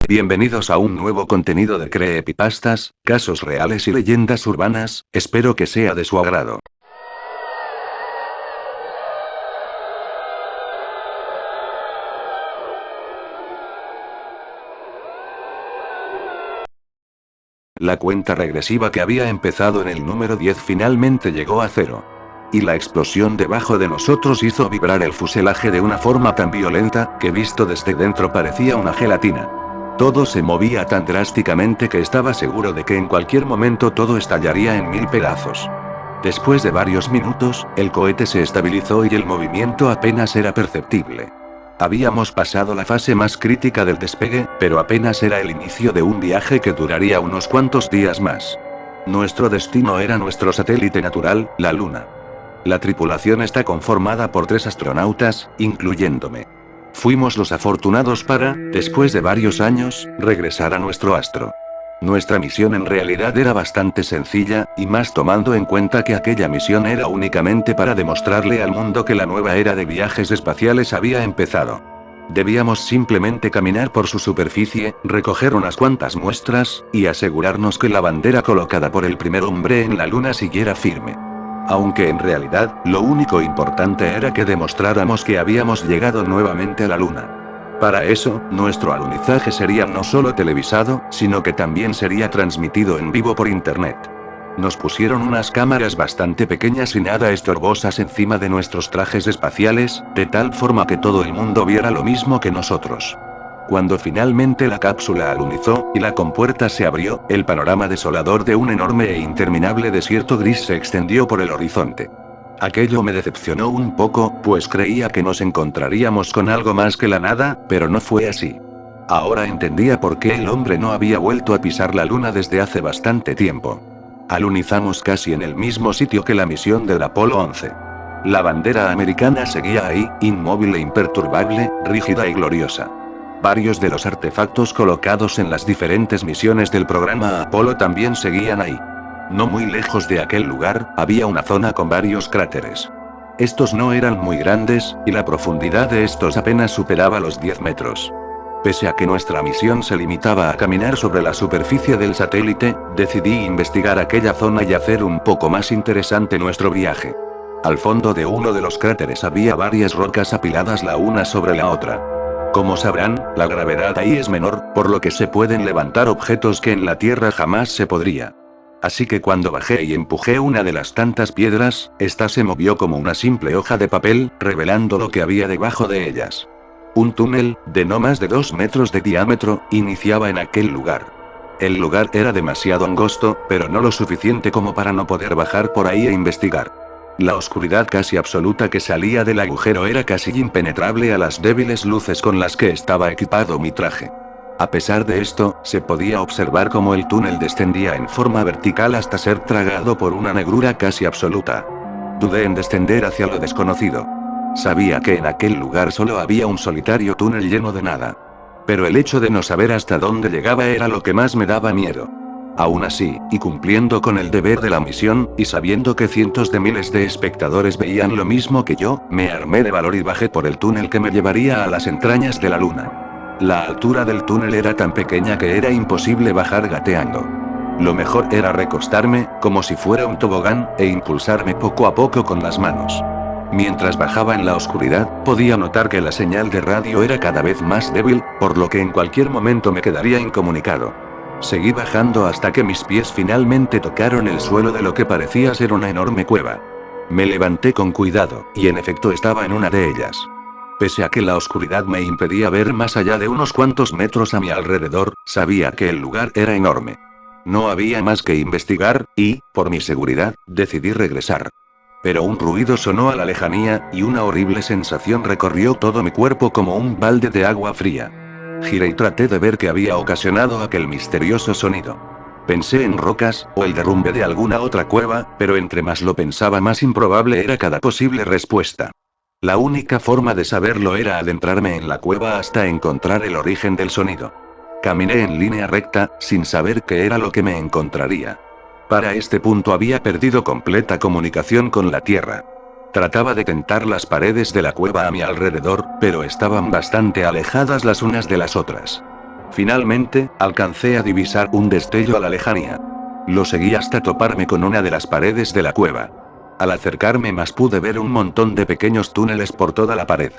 Bienvenidos a un nuevo contenido de creepypastas, casos reales y leyendas urbanas, espero que sea de su agrado. La cuenta regresiva que había empezado en el número 10 finalmente llegó a cero. Y la explosión debajo de nosotros hizo vibrar el fuselaje de una forma tan violenta, que visto desde dentro parecía una gelatina. Todo se movía tan drásticamente que estaba seguro de que en cualquier momento todo estallaría en mil pedazos. Después de varios minutos, el cohete se estabilizó y el movimiento apenas era perceptible. Habíamos pasado la fase más crítica del despegue, pero apenas era el inicio de un viaje que duraría unos cuantos días más. Nuestro destino era nuestro satélite natural, la Luna. La tripulación está conformada por 3 astronautas, incluyéndome. Fuimos los afortunados para, después de varios años, regresar a nuestro astro. Nuestra misión en realidad era bastante sencilla, y más tomando en cuenta que aquella misión era únicamente para demostrarle al mundo que la nueva era de viajes espaciales había empezado. Debíamos simplemente caminar por su superficie, recoger unas cuantas muestras, y asegurarnos que la bandera colocada por el primer hombre en la Luna siguiera firme. Aunque en realidad, lo único importante era que demostráramos que habíamos llegado nuevamente a la Luna. Para eso, nuestro alunizaje sería no solo televisado, sino que también sería transmitido en vivo por internet. Nos pusieron unas cámaras bastante pequeñas y nada estorbosas encima de nuestros trajes espaciales, de tal forma que todo el mundo viera lo mismo que nosotros. Cuando finalmente la cápsula alunizó, y la compuerta se abrió, el panorama desolador de un enorme e interminable desierto gris se extendió por el horizonte. Aquello me decepcionó un poco, pues creía que nos encontraríamos con algo más que la nada, pero no fue así. Ahora entendía por qué el hombre no había vuelto a pisar la luna desde hace bastante tiempo. Alunizamos casi en el mismo sitio que la misión del Apolo 11. La bandera americana seguía ahí, inmóvil e imperturbable, rígida y gloriosa. Varios de los artefactos colocados en las diferentes misiones del programa Apolo también seguían ahí. No muy lejos de aquel lugar, había una zona con varios cráteres. Estos no eran muy grandes, y la profundidad de estos apenas superaba los 10 metros. Pese a que nuestra misión se limitaba a caminar sobre la superficie del satélite, decidí investigar aquella zona y hacer un poco más interesante nuestro viaje. Al fondo de uno de los cráteres había varias rocas apiladas la una sobre la otra. Como sabrán, la gravedad ahí es menor, por lo que se pueden levantar objetos que en la Tierra jamás se podría. Así que cuando bajé y empujé una de las tantas piedras, esta se movió como una simple hoja de papel, revelando lo que había debajo de ellas. Un túnel, de no más de 2 metros de diámetro, iniciaba en aquel lugar. El lugar era demasiado angosto, pero no lo suficiente como para no poder bajar por ahí e investigar. La oscuridad casi absoluta que salía del agujero era casi impenetrable a las débiles luces con las que estaba equipado mi traje. A pesar de esto, se podía observar cómo el túnel descendía en forma vertical hasta ser tragado por una negrura casi absoluta. Dudé en descender hacia lo desconocido. Sabía que en aquel lugar solo había un solitario túnel lleno de nada. Pero el hecho de no saber hasta dónde llegaba era lo que más me daba miedo. Aún así, y cumpliendo con el deber de la misión, y sabiendo que cientos de miles de espectadores veían lo mismo que yo, me armé de valor y bajé por el túnel que me llevaría a las entrañas de la luna. La altura del túnel era tan pequeña que era imposible bajar gateando. Lo mejor era recostarme, como si fuera un tobogán, e impulsarme poco a poco con las manos. Mientras bajaba en la oscuridad, podía notar que la señal de radio era cada vez más débil, por lo que en cualquier momento me quedaría incomunicado. Seguí bajando hasta que mis pies finalmente tocaron el suelo de lo que parecía ser una enorme cueva. Me levanté con cuidado, y en efecto estaba en una de ellas. Pese a que la oscuridad me impedía ver más allá de unos cuantos metros a mi alrededor, sabía que el lugar era enorme. No había más que investigar, y, por mi seguridad, decidí regresar. Pero un ruido sonó a la lejanía, y una horrible sensación recorrió todo mi cuerpo como un balde de agua fría. Giré y traté de ver qué había ocasionado aquel misterioso sonido. Pensé en rocas, o el derrumbe de alguna otra cueva, pero entre más lo pensaba más improbable era cada posible respuesta. La única forma de saberlo era adentrarme en la cueva hasta encontrar el origen del sonido. Caminé en línea recta, sin saber qué era lo que me encontraría. Para este punto había perdido completa comunicación con la tierra. Trataba de tentar las paredes de la cueva a mi alrededor, pero estaban bastante alejadas las unas de las otras. Finalmente, alcancé a divisar un destello a la lejanía. Lo seguí hasta toparme con una de las paredes de la cueva. Al acercarme más pude ver un montón de pequeños túneles por toda la pared.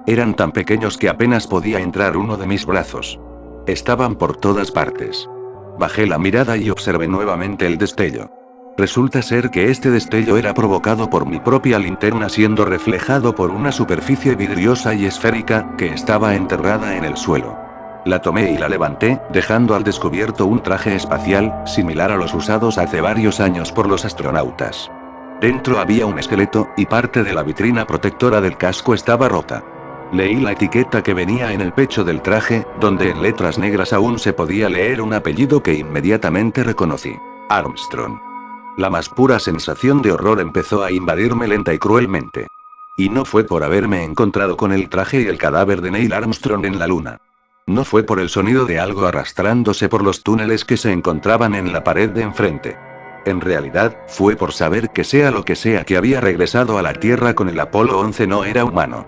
Eran tan pequeños que apenas podía entrar uno de mis brazos. Estaban por todas partes. Bajé la mirada y observé nuevamente el destello. Resulta ser que este destello era provocado por mi propia linterna siendo reflejado por una superficie vidriosa y esférica, que estaba enterrada en el suelo. La tomé y la levanté, dejando al descubierto un traje espacial, similar a los usados hace varios años por los astronautas. Dentro había un esqueleto, y parte de la vitrina protectora del casco estaba rota. Leí la etiqueta que venía en el pecho del traje, donde en letras negras aún se podía leer un apellido que inmediatamente reconocí. Armstrong. La más pura sensación de horror empezó a invadirme lenta y cruelmente. Y no fue por haberme encontrado con el traje y el cadáver de Neil Armstrong en la luna. No fue por el sonido de algo arrastrándose por los túneles que se encontraban en la pared de enfrente. En realidad, fue por saber que sea lo que sea que había regresado a la Tierra con el Apolo 11 no era humano.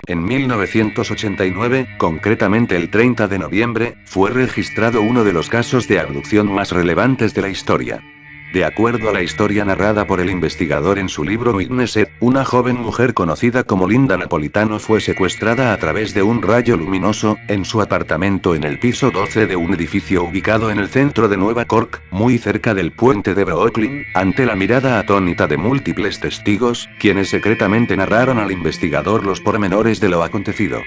En 1989, concretamente el 30 de noviembre, fue registrado uno de los casos de abducción más relevantes de la historia. De acuerdo a la historia narrada por el investigador en su libro Witnessed, una joven mujer conocida como Linda Napolitano fue secuestrada a través de un rayo luminoso, en su apartamento en el piso 12 de un edificio ubicado en el centro de Nueva York, muy cerca del puente de Brooklyn, ante la mirada atónita de múltiples testigos, quienes secretamente narraron al investigador los pormenores de lo acontecido.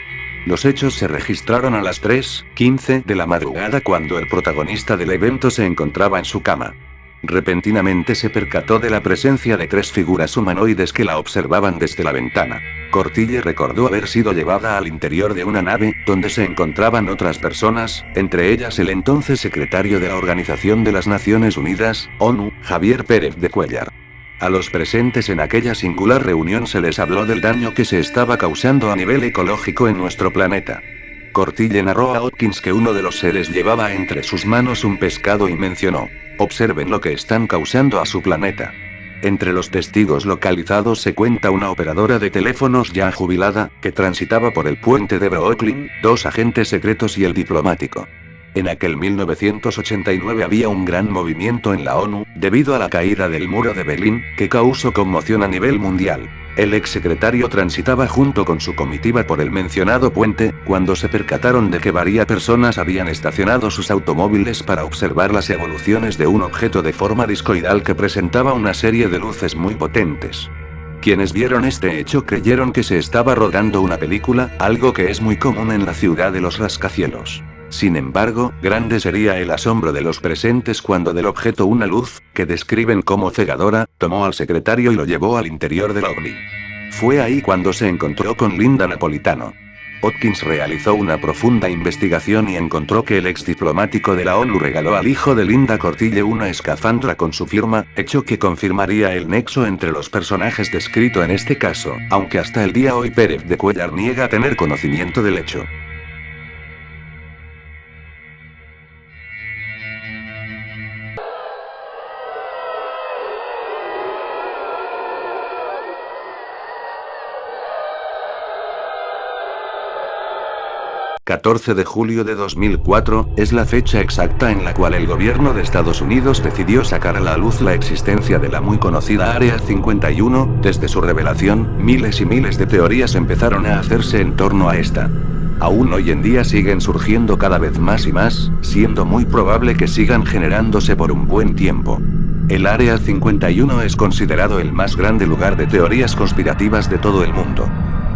Los hechos se registraron a las 3:15 de la madrugada cuando el protagonista del evento se encontraba en su cama. Repentinamente se percató de la presencia de 3 figuras humanoides que la observaban desde la ventana. Cortille recordó haber sido llevada al interior de una nave, donde se encontraban otras personas, entre ellas el entonces secretario de la Organización de las Naciones Unidas, ONU, Javier Pérez de Cuéllar. A los presentes en aquella singular reunión se les habló del daño que se estaba causando a nivel ecológico en nuestro planeta. Cortille narró a Hopkins que uno de los seres llevaba entre sus manos un pescado y mencionó: observen lo que están causando a su planeta. Entre los testigos localizados se cuenta una operadora de teléfonos ya jubilada, que transitaba por el puente de Brooklyn, 2 agentes secretos y el diplomático. En aquel 1989 había un gran movimiento en la ONU, debido a la caída del muro de Berlín, que causó conmoción a nivel mundial. El exsecretario transitaba junto con su comitiva por el mencionado puente, cuando se percataron de que varias personas habían estacionado sus automóviles para observar las evoluciones de un objeto de forma discoidal que presentaba una serie de luces muy potentes. Quienes vieron este hecho creyeron que se estaba rodando una película, algo que es muy común en la ciudad de los rascacielos. Sin embargo, grande sería el asombro de los presentes cuando del objeto una luz, que describen como cegadora, tomó al secretario y lo llevó al interior del ovni. Fue ahí cuando se encontró con Linda Napolitano. Hopkins realizó una profunda investigación y encontró que el exdiplomático de la ONU regaló al hijo de Linda Cortille una escafandra con su firma, hecho que confirmaría el nexo entre los personajes descrito en este caso, aunque hasta el día hoy Pérez de Cuéllar niega tener conocimiento del hecho. «14 de julio de 2004, es la fecha exacta en la cual el gobierno de Estados Unidos decidió sacar a la luz la existencia de la muy conocida Área 51, desde su revelación, miles y miles de teorías empezaron a hacerse en torno a esta. Aún hoy en día siguen surgiendo cada vez más y más, siendo muy probable que sigan generándose por un buen tiempo. El Área 51 es considerado el más grande lugar de teorías conspirativas de todo el mundo.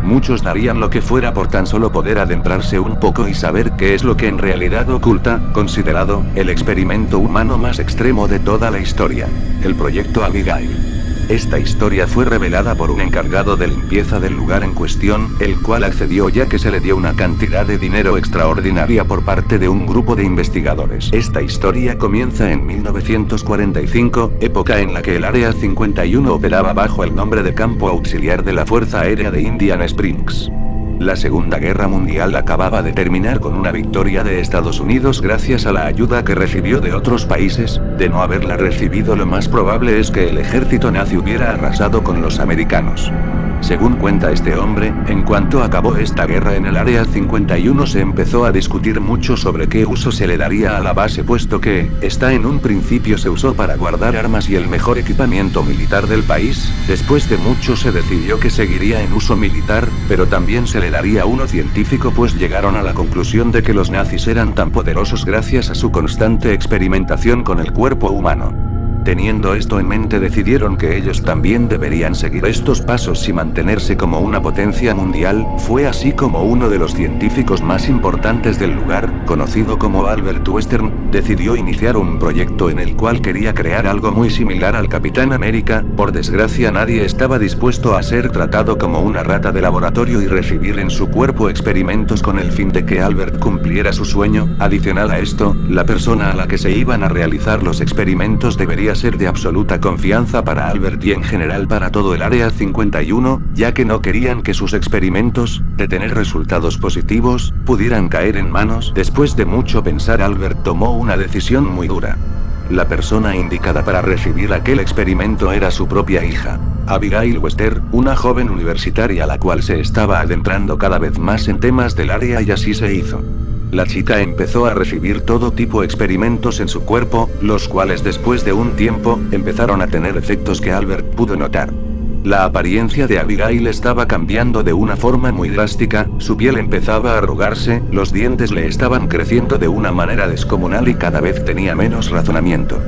Muchos darían lo que fuera por tan solo poder adentrarse un poco y saber qué es lo que en realidad oculta, considerado, el experimento humano más extremo de toda la historia. El Proyecto Abigail. Esta historia fue revelada por un encargado de limpieza del lugar en cuestión, el cual accedió ya que se le dio una cantidad de dinero extraordinaria por parte de un grupo de investigadores. Esta historia comienza en 1945, época en la que el Área 51 operaba bajo el nombre de Campo Auxiliar de la Fuerza Aérea de Indian Springs. La Segunda Guerra Mundial acababa de terminar con una victoria de Estados Unidos gracias a la ayuda que recibió de otros países. De no haberla recibido, lo más probable es que el ejército nazi hubiera arrasado con los americanos. Según cuenta este hombre, en cuanto acabó esta guerra en el Área 51 se empezó a discutir mucho sobre qué uso se le daría a la base, puesto que, esta en un principio se usó para guardar armas y el mejor equipamiento militar del país. Después de mucho se decidió que seguiría en uso militar, pero también se le daría uno científico, pues llegaron a la conclusión de que los nazis eran tan poderosos gracias a su constante experimentación con el cuerpo humano. Teniendo esto en mente, decidieron que ellos también deberían seguir estos pasos y mantenerse como una potencia mundial. Fue así como uno de los científicos más importantes del lugar, conocido como Albert Western, decidió iniciar un proyecto en el cual quería crear algo muy similar al Capitán América. Por desgracia, nadie estaba dispuesto a ser tratado como una rata de laboratorio y recibir en su cuerpo experimentos con el fin de que Albert cumpliera su sueño. Adicional a esto, la persona a la que se iban a realizar los experimentos debería ser de absoluta confianza para Albert y en general para todo el Área 51, ya que no querían que sus experimentos, de tener resultados positivos, pudieran caer en manos. Después de mucho pensar, Albert tomó una decisión muy dura. La persona indicada para recibir aquel experimento era su propia hija, Abigail Wester, una joven universitaria la cual se estaba adentrando cada vez más en temas del área, y así se hizo. La chica empezó a recibir todo tipo de experimentos en su cuerpo, los cuales después de un tiempo, empezaron a tener efectos que Albert pudo notar. La apariencia de Abigail estaba cambiando de una forma muy drástica, su piel empezaba a arrugarse, los dientes le estaban creciendo de una manera descomunal y cada vez tenía menos razonamiento.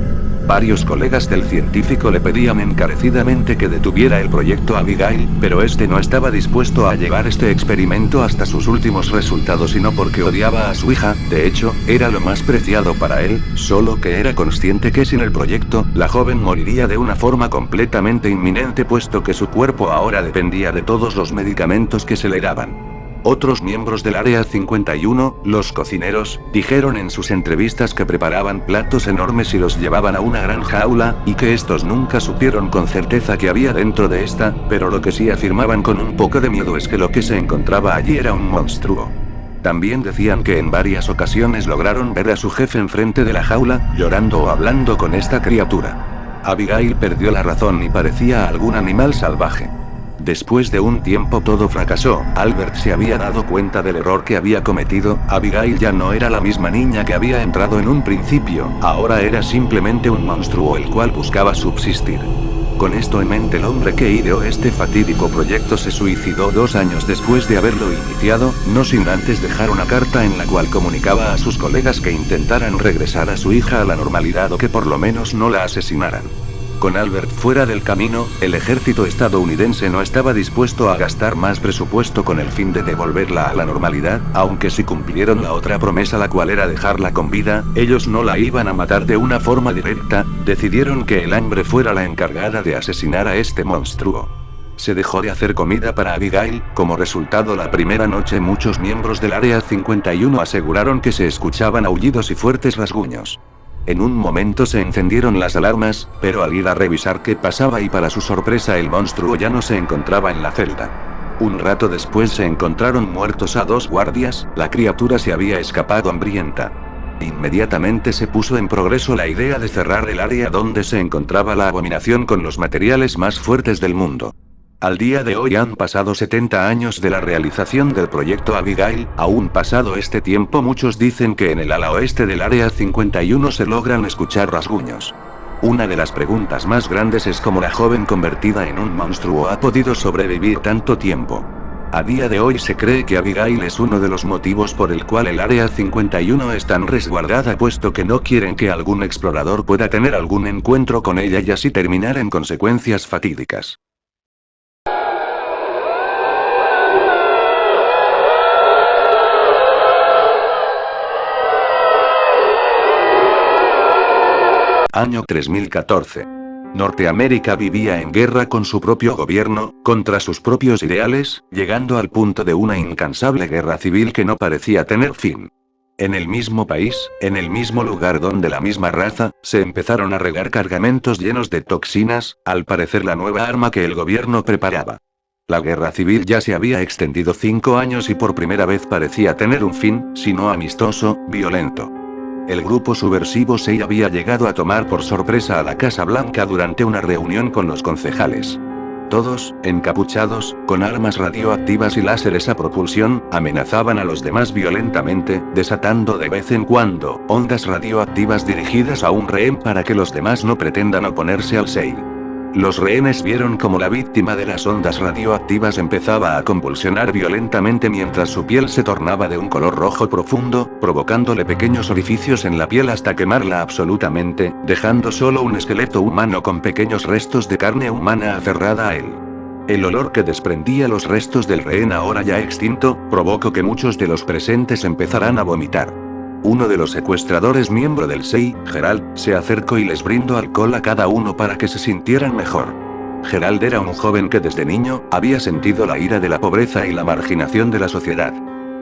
Varios colegas del científico le pedían encarecidamente que detuviera el proyecto Abigail, pero este no estaba dispuesto a llevar este experimento hasta sus últimos resultados, y no porque odiaba a su hija, de hecho, era lo más preciado para él, solo que era consciente que sin el proyecto, la joven moriría de una forma completamente inminente, puesto que su cuerpo ahora dependía de todos los medicamentos que se le daban. Otros miembros del Área 51, los cocineros, dijeron en sus entrevistas que preparaban platos enormes y los llevaban a una gran jaula, y que estos nunca supieron con certeza qué había dentro de esta, pero lo que sí afirmaban con un poco de miedo es que lo que se encontraba allí era un monstruo. También decían que en varias ocasiones lograron ver a su jefe enfrente de la jaula, llorando o hablando con esta criatura. Abigail perdió la razón y parecía algún animal salvaje. Después de un tiempo todo fracasó. Albert se había dado cuenta del error que había cometido. Abigail ya no era la misma niña que había entrado en un principio, ahora era simplemente un monstruo el cual buscaba subsistir. Con esto en mente, el hombre que ideó este fatídico proyecto se suicidó 2 años después de haberlo iniciado, no sin antes dejar una carta en la cual comunicaba a sus colegas que intentaran regresar a su hija a la normalidad o que por lo menos no la asesinaran. Con Albert fuera del camino, el ejército estadounidense no estaba dispuesto a gastar más presupuesto con el fin de devolverla a la normalidad, aunque si cumplieron la otra promesa, la cual era dejarla con vida, ellos no la iban a matar de una forma directa. Decidieron que el hambre fuera la encargada de asesinar a este monstruo. Se dejó de hacer comida para Abigail. Como resultado, la primera noche muchos miembros del Área 51 aseguraron que se escuchaban aullidos y fuertes rasguños. En un momento se encendieron las alarmas, pero al ir a revisar qué pasaba y para su sorpresa el monstruo ya no se encontraba en la celda. Un rato después se encontraron muertos a 2 guardias, la criatura se había escapado hambrienta. Inmediatamente se puso en progreso la idea de cerrar el área donde se encontraba la abominación con los materiales más fuertes del mundo. Al día de hoy han pasado 70 años de la realización del proyecto Abigail. Aún pasado este tiempo, muchos dicen que en el ala oeste del Área 51 se logran escuchar rasguños. Una de las preguntas más grandes es cómo la joven convertida en un monstruo ha podido sobrevivir tanto tiempo. A día de hoy se cree que Abigail es uno de los motivos por el cual el Área 51 es tan resguardada, puesto que no quieren que algún explorador pueda tener algún encuentro con ella y así terminar en consecuencias fatídicas. Año 3014. Norteamérica vivía en guerra con su propio gobierno, contra sus propios ideales, llegando al punto de una incansable guerra civil que no parecía tener fin. En el mismo país, en el mismo lugar donde la misma raza, se empezaron a regar cargamentos llenos de toxinas, al parecer la nueva arma que el gobierno preparaba. La guerra civil ya se había extendido 5 años y por primera vez parecía tener un fin, si no amistoso, violento. El grupo subversivo SEI había llegado a tomar por sorpresa a la Casa Blanca durante una reunión con los concejales. Todos, encapuchados, con armas radioactivas y láseres a propulsión, amenazaban a los demás violentamente, desatando de vez en cuando ondas radioactivas dirigidas a un rehén para que los demás no pretendan oponerse al SEI. Los rehenes vieron como la víctima de las ondas radioactivas empezaba a convulsionar violentamente mientras su piel se tornaba de un color rojo profundo, provocándole pequeños orificios en la piel hasta quemarla absolutamente, dejando solo un esqueleto humano con pequeños restos de carne humana aferrada a él. El olor que desprendía los restos del rehén ahora ya extinto, provocó que muchos de los presentes empezaran a vomitar. Uno de los secuestradores, miembro del SEI, Gerald, se acercó y les brindó alcohol a cada uno para que se sintieran mejor. Gerald era un joven que desde niño, había sentido la ira de la pobreza y la marginación de la sociedad.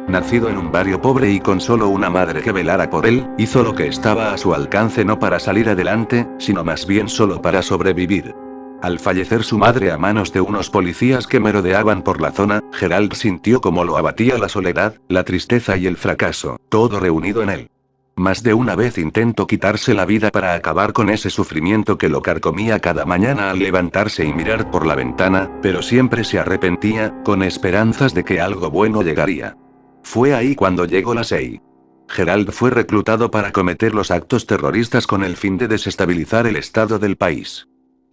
Nacido en un barrio pobre y con solo una madre que velara por él, hizo lo que estaba a su alcance no para salir adelante, sino más bien solo para sobrevivir. Al fallecer su madre a manos de unos policías que merodeaban por la zona, Gerald sintió como lo abatía la soledad, la tristeza y el fracaso, todo reunido en él. Más de una vez intentó quitarse la vida para acabar con ese sufrimiento que lo carcomía cada mañana al levantarse y mirar por la ventana, pero siempre se arrepentía, con esperanzas de que algo bueno llegaría. Fue ahí cuando llegó la SEI. Gerald fue reclutado para cometer los actos terroristas con el fin de desestabilizar el estado del país.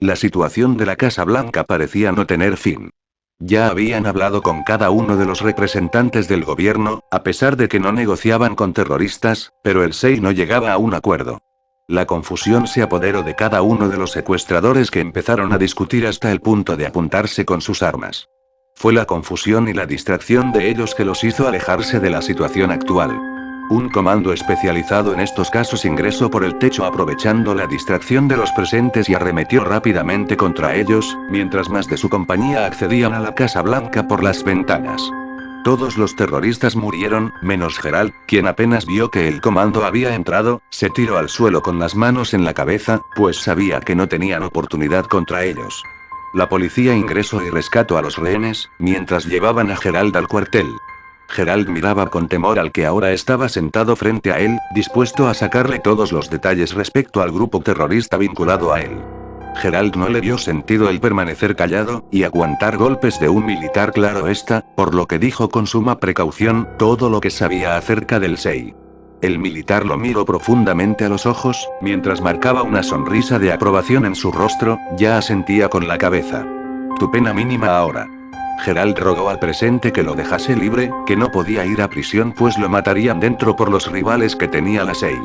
La situación de la Casa Blanca parecía no tener fin. Ya habían hablado con cada uno de los representantes del gobierno, a pesar de que no negociaban con terroristas, pero el SEI no llegaba a un acuerdo. La confusión se apoderó de cada uno de los secuestradores que empezaron a discutir hasta el punto de apuntarse con sus armas. Fue la confusión y la distracción de ellos que los hizo alejarse de la situación actual. Un comando especializado en estos casos ingresó por el techo aprovechando la distracción de los presentes y arremetió rápidamente contra ellos, mientras más de su compañía accedían a la Casa Blanca por las ventanas. Todos los terroristas murieron, menos Gerald, quien apenas vio que el comando había entrado, se tiró al suelo con las manos en la cabeza, pues sabía que no tenían oportunidad contra ellos. La policía ingresó y rescató a los rehenes, mientras llevaban a Gerald al cuartel. Gerald miraba con temor al que ahora estaba sentado frente a él, dispuesto a sacarle todos los detalles respecto al grupo terrorista vinculado a él. Gerald no le vio sentido el permanecer callado, y aguantar golpes de un militar, claro está, por lo que dijo con suma precaución, todo lo que sabía acerca del SEI. El militar lo miró profundamente a los ojos, mientras marcaba una sonrisa de aprobación en su rostro, ya asentía con la cabeza. Tu pena mínima ahora. Gerald rogó al presente que lo dejase libre, que no podía ir a prisión pues lo matarían dentro por los rivales que tenía la SEI.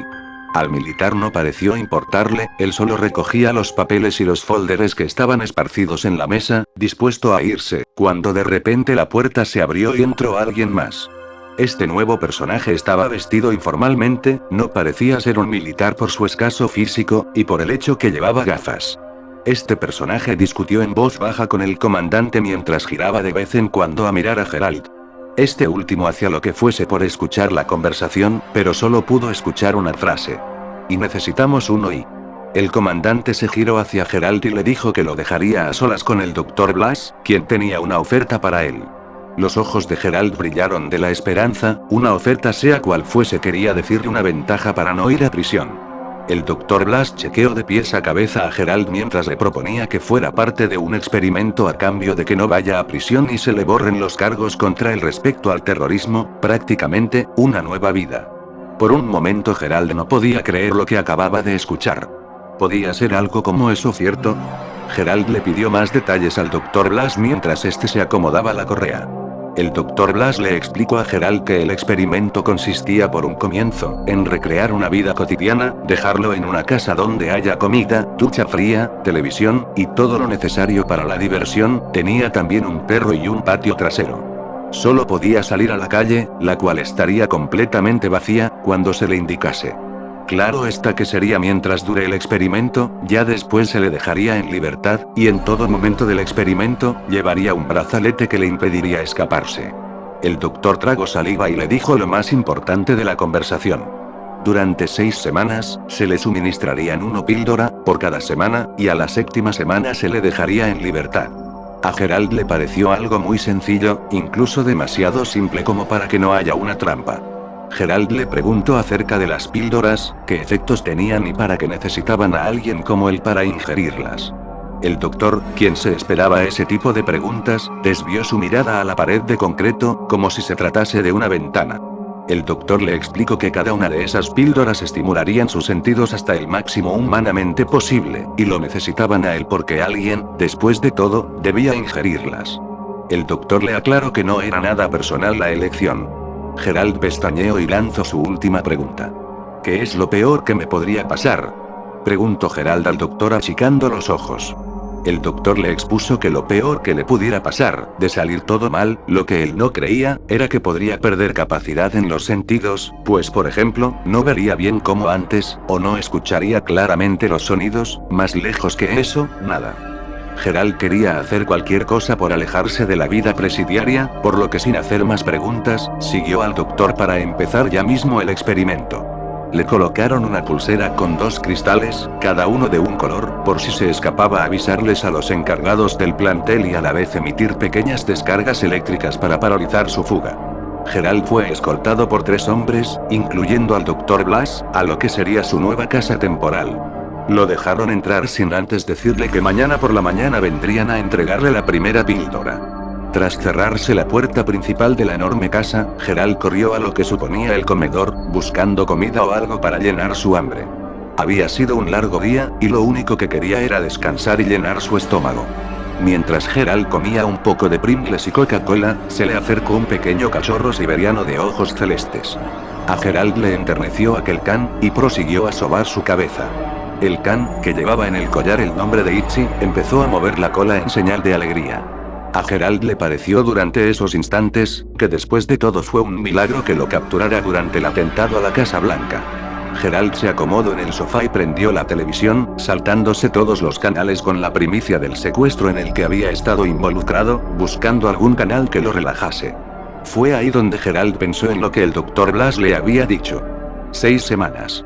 Al militar no pareció importarle, él solo recogía los papeles y los folders que estaban esparcidos en la mesa, dispuesto a irse, cuando de repente la puerta se abrió y entró alguien más. Este nuevo personaje estaba vestido informalmente, no parecía ser un militar por su escaso físico, y por el hecho que llevaba gafas. Este personaje discutió en voz baja con el comandante mientras giraba de vez en cuando a mirar a Gerald. Este último hacía lo que fuese por escuchar la conversación, pero solo pudo escuchar una frase. Y necesitamos uno y... El comandante se giró hacia Gerald y le dijo que lo dejaría a solas con el Dr. Blas, quien tenía una oferta para él. Los ojos de Gerald brillaron de la esperanza, una oferta sea cual fuese quería decirle una ventaja para no ir a prisión. El Dr. Blas chequeó de pies a cabeza a Gerald mientras le proponía que fuera parte de un experimento a cambio de que no vaya a prisión y se le borren los cargos contra él respecto al terrorismo, prácticamente, una nueva vida. Por un momento Gerald no podía creer lo que acababa de escuchar. ¿Podía ser algo como eso cierto? Gerald le pidió más detalles al Dr. Blas mientras este se acomodaba la correa. El Dr. Blas le explicó a Gerald que el experimento consistía por un comienzo, en recrear una vida cotidiana, dejarlo en una casa donde haya comida, ducha fría, televisión, y todo lo necesario para la diversión, tenía también un perro y un patio trasero. Solo podía salir a la calle, la cual estaría completamente vacía, cuando se le indicase. Claro está que sería mientras dure el experimento, ya después se le dejaría en libertad, y en todo momento del experimento, llevaría un brazalete que le impediría escaparse. El doctor tragó saliva y le dijo lo más importante de la conversación. Durante 6 semanas, se le suministrarían una píldora, por cada semana, y a la 7ª semana se le dejaría en libertad. A Gerald le pareció algo muy sencillo, incluso demasiado simple como para que no haya una trampa. Gerald le preguntó acerca de las píldoras, qué efectos tenían y para qué necesitaban a alguien como él para ingerirlas. El doctor, quien se esperaba ese tipo de preguntas, desvió su mirada a la pared de concreto, como si se tratase de una ventana. El doctor le explicó que cada una de esas píldoras estimularían sus sentidos hasta el máximo humanamente posible, y lo necesitaban a él porque alguien, después de todo, debía ingerirlas. El doctor le aclaró que no era nada personal la elección. Gerald pestañeó y lanzó su última pregunta. ¿Qué es lo peor que me podría pasar? Preguntó Gerald al doctor achicando los ojos. El doctor le expuso que lo peor que le pudiera pasar, de salir todo mal, lo que él no creía, era que podría perder capacidad en los sentidos, pues por ejemplo, no vería bien como antes, o no escucharía claramente los sonidos, más lejos que eso, nada. Gerald quería hacer cualquier cosa por alejarse de la vida presidiaria, por lo que sin hacer más preguntas, siguió al doctor para empezar ya mismo el experimento. Le colocaron una pulsera con 2 cristales, cada uno de un color, por si se escapaba avisarles a los encargados del plantel y a la vez emitir pequeñas descargas eléctricas para paralizar su fuga. Gerald fue escoltado por 3 hombres, incluyendo al Dr. Blas, a lo que sería su nueva casa temporal. Lo dejaron entrar sin antes decirle que mañana por la mañana vendrían a entregarle la primera píldora. Tras cerrarse la puerta principal de la enorme casa, Gerald corrió a lo que suponía el comedor, buscando comida o algo para llenar su hambre. Había sido un largo día, y lo único que quería era descansar y llenar su estómago. Mientras Gerald comía un poco de Pringles y Coca-Cola, se le acercó un pequeño cachorro siberiano de ojos celestes. A Gerald le enterneció aquel can, y prosiguió a sobar su cabeza. El can, que llevaba en el collar el nombre de Itchy, empezó a mover la cola en señal de alegría. A Gerald le pareció durante esos instantes, que después de todo fue un milagro que lo capturara durante el atentado a la Casa Blanca. Gerald se acomodó en el sofá y prendió la televisión, saltándose todos los canales con la primicia del secuestro en el que había estado involucrado, buscando algún canal que lo relajase. Fue ahí donde Gerald pensó en lo que el Dr. Blas le había dicho. 6 semanas.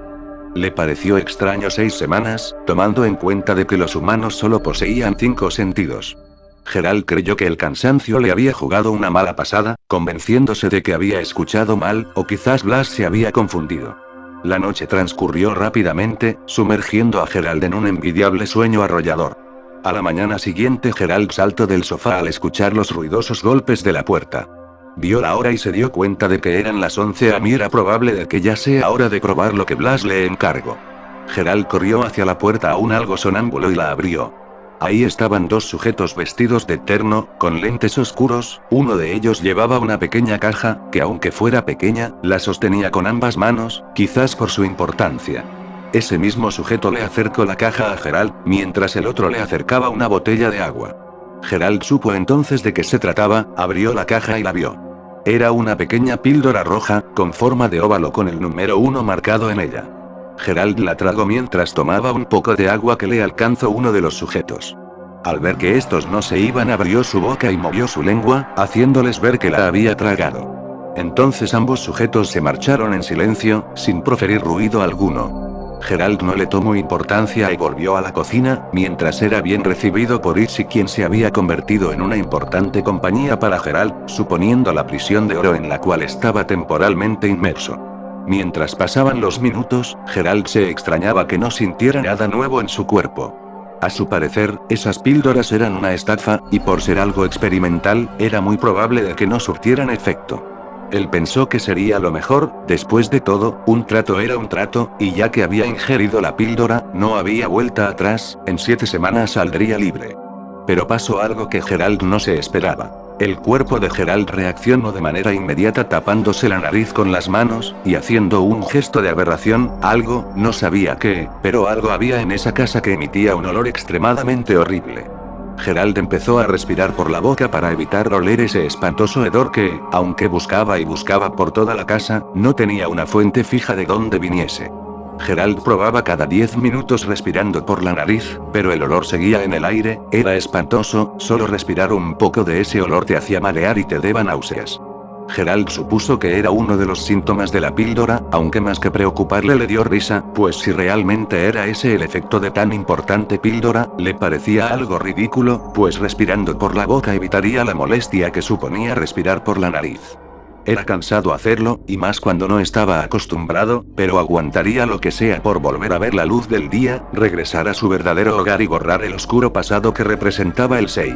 Le pareció extraño 6 semanas, tomando en cuenta de que los humanos solo poseían 5 sentidos. Gerald creyó que el cansancio le había jugado una mala pasada, convenciéndose de que había escuchado mal, o quizás Blas se había confundido. La noche transcurrió rápidamente, sumergiendo a Gerald en un envidiable sueño arrollador. A la mañana siguiente Gerald saltó del sofá al escuchar los ruidosos golpes de la puerta. Vio la hora y se dio cuenta de que eran las 11 am y era probable de que ya sea hora de probar lo que Blas le encargó. Gerald corrió hacia la puerta aún algo sonámbulo y la abrió. Ahí estaban 2 sujetos vestidos de terno, con lentes oscuros, uno de ellos llevaba una pequeña caja, que aunque fuera pequeña, la sostenía con ambas manos, quizás por su importancia. Ese mismo sujeto le acercó la caja a Gerald, mientras el otro le acercaba una botella de agua. Gerald supo entonces de qué se trataba, abrió la caja y la vio. Era una pequeña píldora roja, con forma de óvalo con el número 1 marcado en ella. Gerald la tragó mientras tomaba un poco de agua que le alcanzó uno de los sujetos. Al ver que estos no se iban, abrió su boca y movió su lengua, haciéndoles ver que la había tragado. Entonces ambos sujetos se marcharon en silencio, sin proferir ruido alguno. Gerald no le tomó importancia y volvió a la cocina, mientras era bien recibido por Itchy, quien se había convertido en una importante compañía para Gerald, suponiendo la prisión de oro en la cual estaba temporalmente inmerso. Mientras pasaban los minutos, Gerald se extrañaba que no sintiera nada nuevo en su cuerpo. A su parecer, esas píldoras eran una estafa, y por ser algo experimental, era muy probable de que no surtieran efecto. Él pensó que sería lo mejor, después de todo, un trato era un trato, y ya que había ingerido la píldora, no había vuelta atrás, en 7 semanas saldría libre. Pero pasó algo que Gerald no se esperaba. El cuerpo de Gerald reaccionó de manera inmediata tapándose la nariz con las manos, y haciendo un gesto de aberración, algo, no sabía qué, pero algo había en esa casa que emitía un olor extremadamente horrible. Gerald empezó a respirar por la boca para evitar oler ese espantoso hedor que, aunque buscaba y buscaba por toda la casa, no tenía una fuente fija de dónde viniese. Gerald probaba cada 10 minutos respirando por la nariz, pero el olor seguía en el aire, era espantoso, solo respirar un poco de ese olor te hacía marear y te daba náuseas. Gerald supuso que era uno de los síntomas de la píldora, aunque más que preocuparle le dio risa, pues si realmente era ese el efecto de tan importante píldora, le parecía algo ridículo, pues respirando por la boca evitaría la molestia que suponía respirar por la nariz. Era cansado hacerlo, y más cuando no estaba acostumbrado, pero aguantaría lo que sea por volver a ver la luz del día, regresar a su verdadero hogar y borrar el oscuro pasado que representaba el Sei.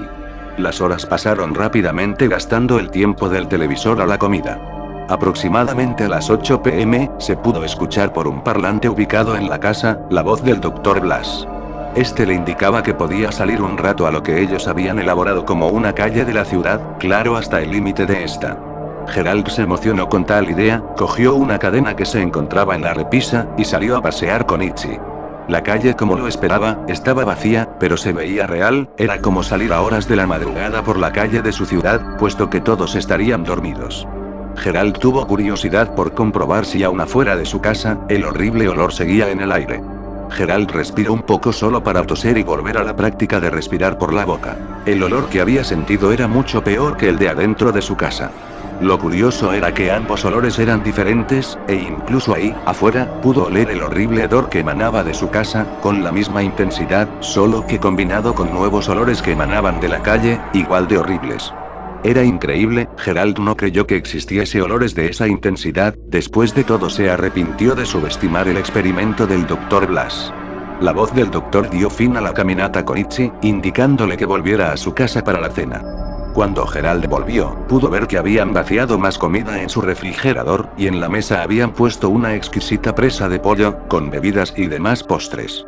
Las horas pasaron rápidamente gastando el tiempo del televisor a la comida. Aproximadamente a las 8 p.m., se pudo escuchar por un parlante ubicado en la casa, la voz del Dr. Blas. Este le indicaba que podía salir un rato a lo que ellos habían elaborado como una calle de la ciudad, claro hasta el límite de esta. Gerald se emocionó con tal idea, cogió una cadena que se encontraba en la repisa, y salió a pasear con Ichi. La calle como lo esperaba, estaba vacía, pero se veía real, era como salir a horas de la madrugada por la calle de su ciudad, puesto que todos estarían dormidos. Gerald tuvo curiosidad por comprobar si aún afuera de su casa, el horrible olor seguía en el aire. Gerald respiró un poco solo para toser y volver a la práctica de respirar por la boca. El olor que había sentido era mucho peor que el de adentro de su casa. Lo curioso era que ambos olores eran diferentes, e incluso ahí, afuera, pudo oler el horrible hedor que emanaba de su casa, con la misma intensidad, solo que combinado con nuevos olores que emanaban de la calle, igual de horribles. Era increíble, Gerald no creyó que existiese olores de esa intensidad, después de todo se arrepintió de subestimar el experimento del Dr. Blas. La voz del doctor dio fin a la caminata con Ichi, indicándole que volviera a su casa para la cena. Cuando Gerald volvió, pudo ver que habían vaciado más comida en su refrigerador, y en la mesa habían puesto una exquisita presa de pollo, con bebidas y demás postres.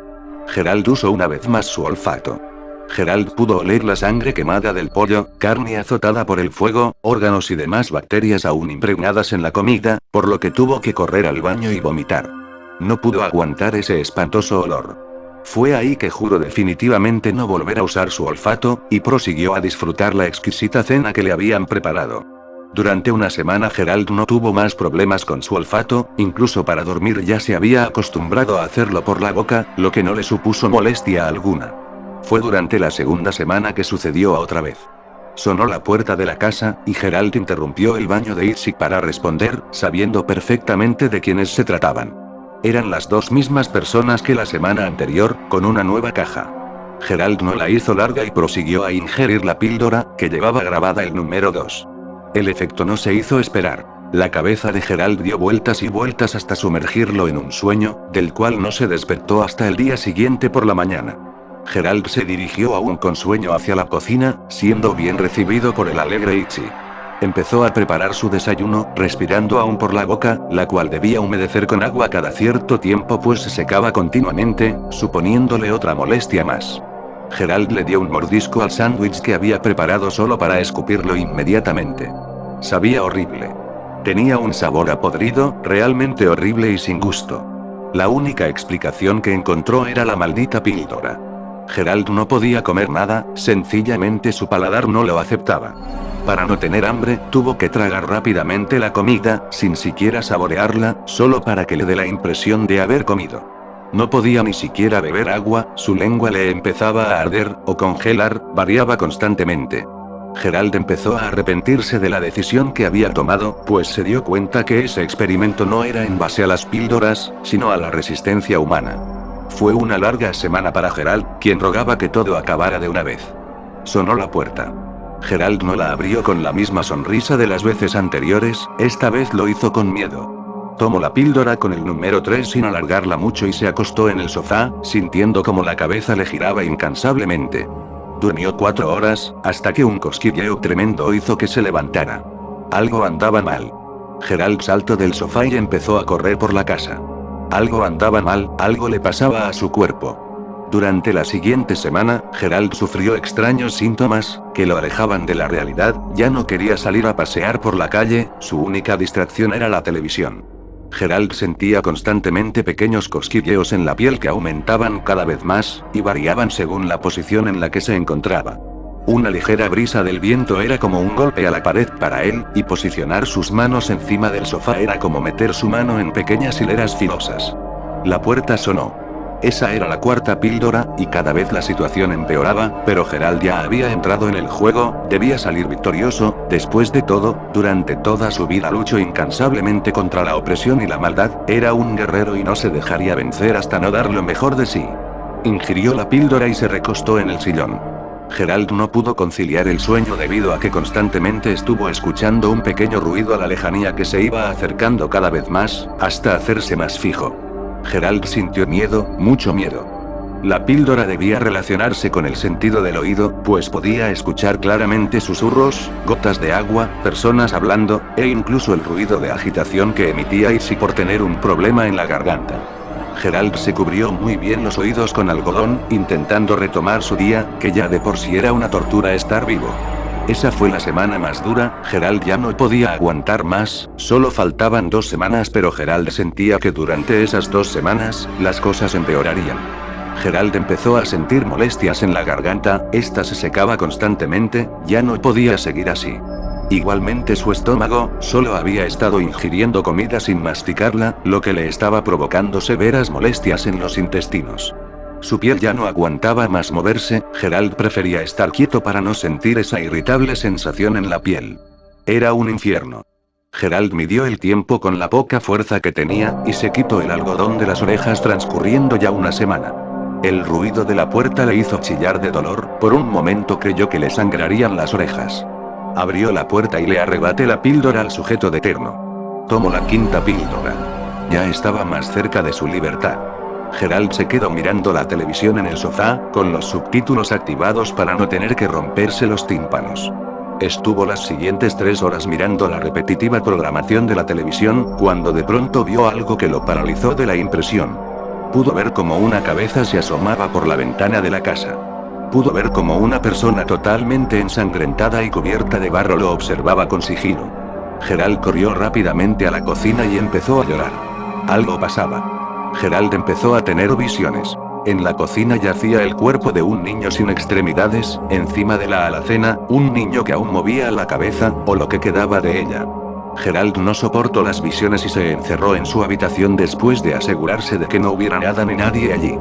Gerald usó una vez más su olfato. Gerald pudo oler la sangre quemada del pollo, carne azotada por el fuego, órganos y demás bacterias aún impregnadas en la comida, por lo que tuvo que correr al baño y vomitar. No pudo aguantar ese espantoso olor. Fue ahí que juró definitivamente no volver a usar su olfato, y prosiguió a disfrutar la exquisita cena que le habían preparado. Durante una semana Gerald no tuvo más problemas con su olfato, incluso para dormir ya se había acostumbrado a hacerlo por la boca, lo que no le supuso molestia alguna. Fue durante la segunda semana que sucedió otra vez. Sonó la puerta de la casa, y Gerald interrumpió el baño de Ichi para responder, sabiendo perfectamente de quiénes se trataban. Eran las dos mismas personas que la semana anterior, con una nueva caja. Gerald no la hizo larga y prosiguió a ingerir la píldora, que llevaba grabada el número 2. El efecto no se hizo esperar. La cabeza de Gerald dio vueltas y vueltas hasta sumergirlo en un sueño, del cual no se despertó hasta el día siguiente por la mañana. Gerald se dirigió aún con sueño hacia la cocina, siendo bien recibido por el alegre Ichi. Empezó a preparar su desayuno, respirando aún por la boca, la cual debía humedecer con agua cada cierto tiempo pues se secaba continuamente, suponiéndole otra molestia más. Gerald le dio un mordisco al sándwich que había preparado solo para escupirlo inmediatamente. Sabía horrible. Tenía un sabor a podrido, realmente horrible y sin gusto. La única explicación que encontró era la maldita píldora. Gerald no podía comer nada, sencillamente su paladar no lo aceptaba. Para no tener hambre, tuvo que tragar rápidamente la comida, sin siquiera saborearla, solo para que le dé la impresión de haber comido. No podía ni siquiera beber agua, su lengua le empezaba a arder, o congelar, variaba constantemente. Gerald empezó a arrepentirse de la decisión que había tomado, pues se dio cuenta que ese experimento no era en base a las píldoras, sino a la resistencia humana. Fue una larga semana para Gerald, quien rogaba que todo acabara de una vez. Sonó la puerta. Gerald no la abrió con la misma sonrisa de las veces anteriores, esta vez lo hizo con miedo. Tomó la píldora con el número 3 sin alargarla mucho y se acostó en el sofá, sintiendo como la cabeza le giraba incansablemente. Durmió 4 horas, hasta que un cosquilleo tremendo hizo que se levantara. Algo andaba mal. Gerald saltó del sofá y empezó a correr por la casa. Algo andaba mal, algo le pasaba a su cuerpo. Durante la siguiente semana, Gerald sufrió extraños síntomas, que lo alejaban de la realidad, ya no quería salir a pasear por la calle, su única distracción era la televisión. Gerald sentía constantemente pequeños cosquilleos en la piel que aumentaban cada vez más, y variaban según la posición en la que se encontraba. Una ligera brisa del viento era como un golpe a la pared para él, y posicionar sus manos encima del sofá era como meter su mano en pequeñas hileras filosas. La puerta sonó. Esa era la cuarta píldora, y cada vez la situación empeoraba, pero Gerald ya había entrado en el juego, debía salir victorioso. Después de todo, durante toda su vida luchó incansablemente contra la opresión y la maldad, era un guerrero y no se dejaría vencer hasta no dar lo mejor de sí. Ingirió la píldora y se recostó en el sillón. Gerald no pudo conciliar el sueño debido a que constantemente estuvo escuchando un pequeño ruido a la lejanía que se iba acercando cada vez más, hasta hacerse más fijo. Gerald sintió miedo, mucho miedo. La píldora debía relacionarse con el sentido del oído, pues podía escuchar claramente susurros, gotas de agua, personas hablando, e incluso el ruido de agitación que emitía Izzy por tener un problema en la garganta. Gerald se cubrió muy bien los oídos con algodón, intentando retomar su día, que ya de por sí era una tortura estar vivo. Esa fue la semana más dura, Gerald ya no podía aguantar más, solo faltaban 2 semanas, pero Gerald sentía que durante esas 2 semanas, las cosas empeorarían. Gerald empezó a sentir molestias en la garganta, esta se secaba constantemente, ya no podía seguir así. Igualmente su estómago, solo había estado ingiriendo comida sin masticarla, lo que le estaba provocando severas molestias en los intestinos. Su piel ya no aguantaba más moverse, Gerald prefería estar quieto para no sentir esa irritable sensación en la piel. Era un infierno. Gerald midió el tiempo con la poca fuerza que tenía, y se quitó el algodón de las orejas transcurriendo ya una semana. El ruido de la puerta le hizo chillar de dolor, por un momento creyó que le sangrarían las orejas. Abrió la puerta y le arrebaté la píldora al sujeto de terno. Tomó la quinta píldora. Ya estaba más cerca de su libertad. Gerald se quedó mirando la televisión en el sofá, con los subtítulos activados para no tener que romperse los tímpanos. Estuvo las siguientes 3 horas mirando la repetitiva programación de la televisión, cuando de pronto vio algo que lo paralizó de la impresión. Pudo ver como una cabeza se asomaba por la ventana de la casa. Pudo ver como una persona totalmente ensangrentada y cubierta de barro lo observaba con sigilo. Gerald corrió rápidamente a la cocina y empezó a llorar. Algo pasaba. Gerald empezó a tener visiones. En la cocina yacía el cuerpo de un niño sin extremidades, encima de la alacena, un niño que aún movía la cabeza, o lo que quedaba de ella. Gerald no soportó las visiones y se encerró en su habitación después de asegurarse de que no hubiera nada ni nadie allí.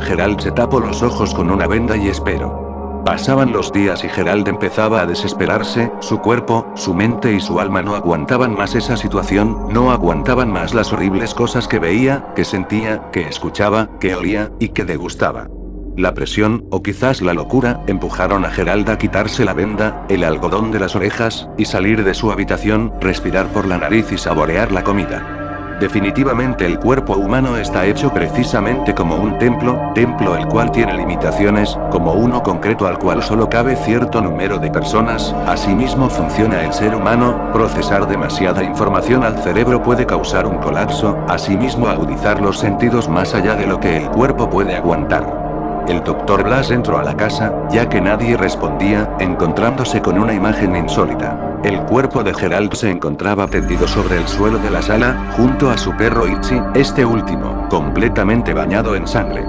Gerald se tapó los ojos con una venda y esperó. Pasaban los días y Gerald empezaba a desesperarse, su cuerpo, su mente y su alma no aguantaban más esa situación, no aguantaban más las horribles cosas que veía, que sentía, que escuchaba, que olía, y que degustaba. La presión, o quizás la locura, empujaron a Gerald a quitarse la venda, el algodón de las orejas, y salir de su habitación, respirar por la nariz y saborear la comida. Definitivamente el cuerpo humano está hecho precisamente como un templo el cual tiene limitaciones, como uno concreto al cual solo cabe cierto número de personas. Asimismo funciona el ser humano, procesar demasiada información al cerebro puede causar un colapso, asimismo agudizar los sentidos más allá de lo que el cuerpo puede aguantar. El Dr. Blas entró a la casa, ya que nadie respondía, encontrándose con una imagen insólita. El cuerpo de Gerald se encontraba tendido sobre el suelo de la sala, junto a su perro Izzy, este último, completamente bañado en sangre.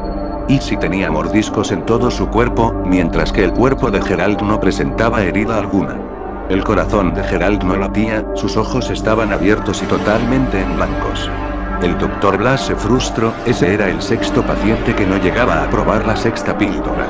Izzy tenía mordiscos en todo su cuerpo, mientras que el cuerpo de Gerald no presentaba herida alguna. El corazón de Gerald no latía, sus ojos estaban abiertos y totalmente en blancos. El Dr. Blas se frustró, ese era el 6º paciente que no llegaba a probar la 6ª píldora.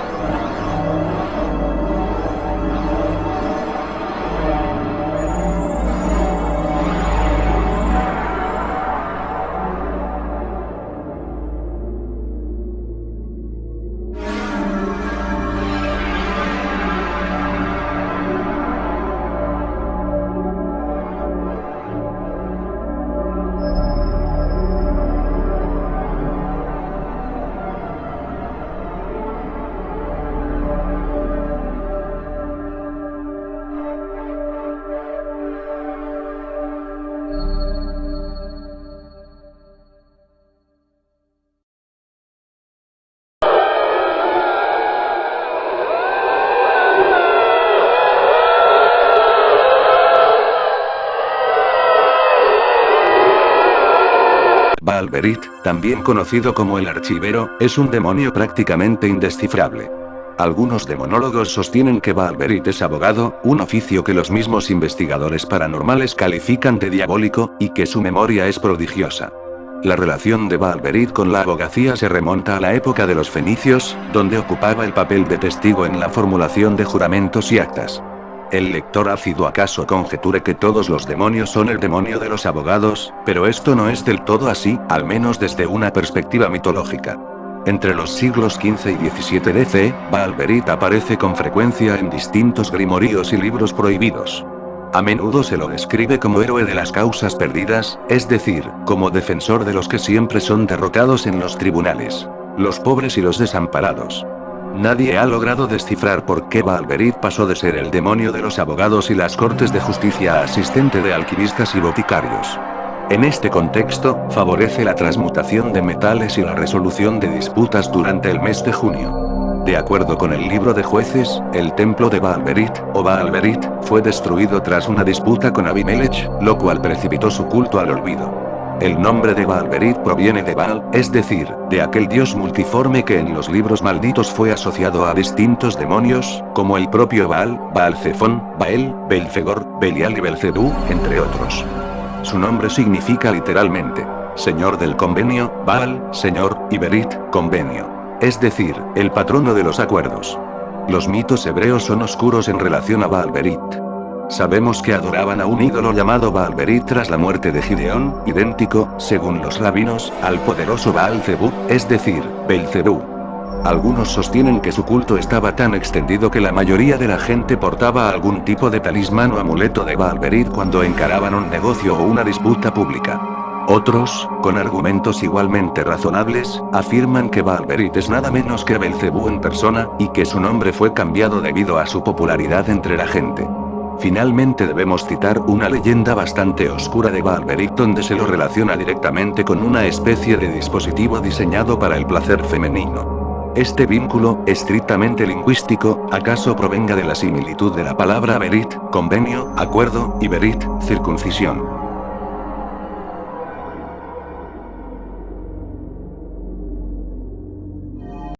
Valverit, también conocido como el Archivero, es un demonio prácticamente indescifrable. Algunos demonólogos sostienen que Valverit es abogado, un oficio que los mismos investigadores paranormales califican de diabólico, y que su memoria es prodigiosa. La relación de Baalberith con la abogacía se remonta a la época de los fenicios, donde ocupaba el papel de testigo en la formulación de juramentos y actas. El lector ácido acaso conjeture que todos los demonios son el demonio de los abogados, pero esto no es del todo así, al menos desde una perspectiva mitológica. Entre los siglos XV y XVII DC, Baalberith aparece con frecuencia en distintos grimoríos y libros prohibidos. A menudo se lo describe como héroe de las causas perdidas, es decir, como defensor de los que siempre son derrotados en los tribunales. Los pobres y los desamparados. Nadie ha logrado descifrar por qué Baalberith pasó de ser el demonio de los abogados y las cortes de justicia a asistente de alquimistas y boticarios. En este contexto, favorece la transmutación de metales y la resolución de disputas durante el mes de junio. De acuerdo con el libro de jueces, el templo de Baalberith, o Baalberith, fue destruido tras una disputa con Abimelech, lo cual precipitó su culto al olvido. El nombre de Baalberith proviene de Baal, es decir, de aquel dios multiforme que en los libros malditos fue asociado a distintos demonios, como el propio Baal, Baal-Zefón, Bael, Belfegor, Belial y Belcebú, entre otros. Su nombre significa literalmente, Señor del Convenio, Baal, Señor, y Berith, Convenio. Es decir, el patrono de los acuerdos. Los mitos hebreos son oscuros en relación a Baalberith. Sabemos que adoraban a un ídolo llamado Baalberith tras la muerte de Gideón, idéntico, según los rabinos, al poderoso Baal-Zebú, es decir, Belcebú. Algunos sostienen que su culto estaba tan extendido que la mayoría de la gente portaba algún tipo de talismán o amuleto de Baalberith cuando encaraban un negocio o una disputa pública. Otros, con argumentos igualmente razonables, afirman que Baalberith es nada menos que Belcebú en persona, y que su nombre fue cambiado debido a su popularidad entre la gente. Finalmente debemos citar una leyenda bastante oscura de Baalberith donde se lo relaciona directamente con una especie de dispositivo diseñado para el placer femenino. Este vínculo, estrictamente lingüístico, acaso provenga de la similitud de la palabra Berith, convenio, acuerdo, y Berith, circuncisión.